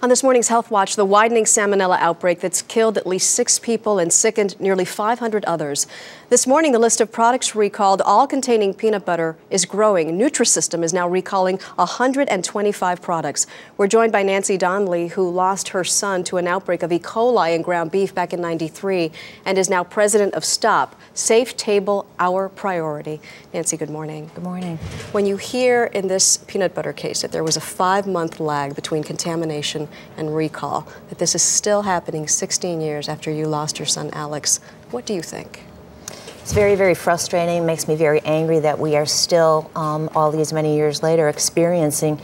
On this morning's Health Watch, the widening salmonella outbreak that's killed at least 6 people and sickened nearly 500 others. This morning, the list of products recalled, all containing peanut butter, is growing. Nutrisystem is now recalling 125 products. We're joined by Nancy Donley, who lost her son to an outbreak of E. coli in ground beef back in '93 and is now president of STOP, Safe Table, Our Priority. Nancy, good morning. Good morning. When you hear in this peanut butter case that there was a 5-month lag between contamination and recall, that this is still happening 16 years after you lost your son Alex, what do you think? It's very, very frustrating. It makes me very angry that we are still, all these many years later, experiencing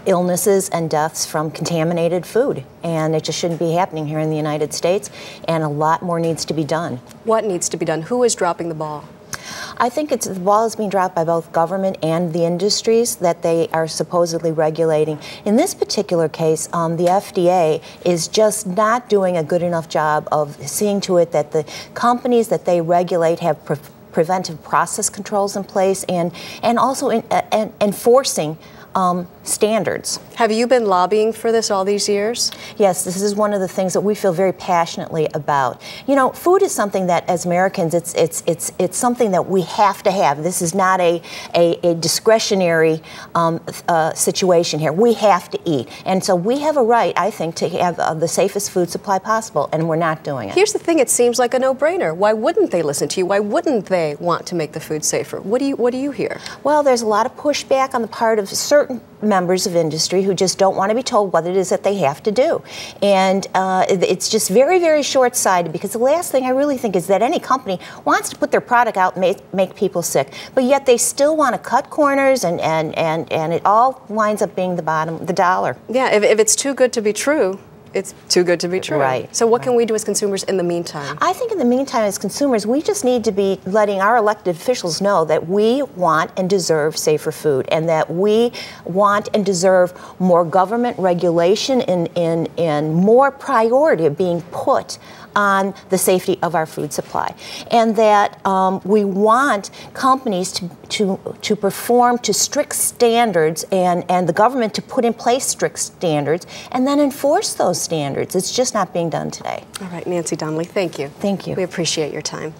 illnesses and deaths from contaminated food. And it just shouldn't be happening here in the United States, and a lot more needs to be done. What needs to be done? Who is dropping the ball? I think the ball is being dropped by both government and the industries that they are supposedly regulating. In this particular case, the FDA is just not doing a good enough job of seeing to it that the companies that they regulate have preventive process controls in place and also enforcing standards. Have you been lobbying for this all these years? Yes, this is one of the things that we feel very passionately about. You know, food is something that, as Americans, it's something that we have to have. This is not a discretionary situation here. We have to eat, and so we have a right, I think, to have the safest food supply possible, and we're not doing it. Here's the thing: it seems like a no-brainer. Why wouldn't they listen to you? Why wouldn't they want to make the food safer? What do you hear? Well, there's a lot of pushback on the part of certain members of industry who just don't want to be told what it is that they have to do. And it's just very, very short-sighted, because the last thing I really think is that any company wants to put their product out and make people sick, but yet they still want to cut corners, and it all winds up being the dollar. Yeah, if it's too good to be true, it's too good to be true. Right. So what can we do as consumers in the meantime? I think in the meantime, as consumers, we just need to be letting our elected officials know that we want and deserve safer food, and that we want and deserve more government regulation and more priority of being put on the safety of our food supply, and that we want companies to perform to strict standards, and the government to put in place strict standards and then enforce those standards. It's just not being done today. All right, Nancy Donley, thank you. Thank you. We appreciate your time.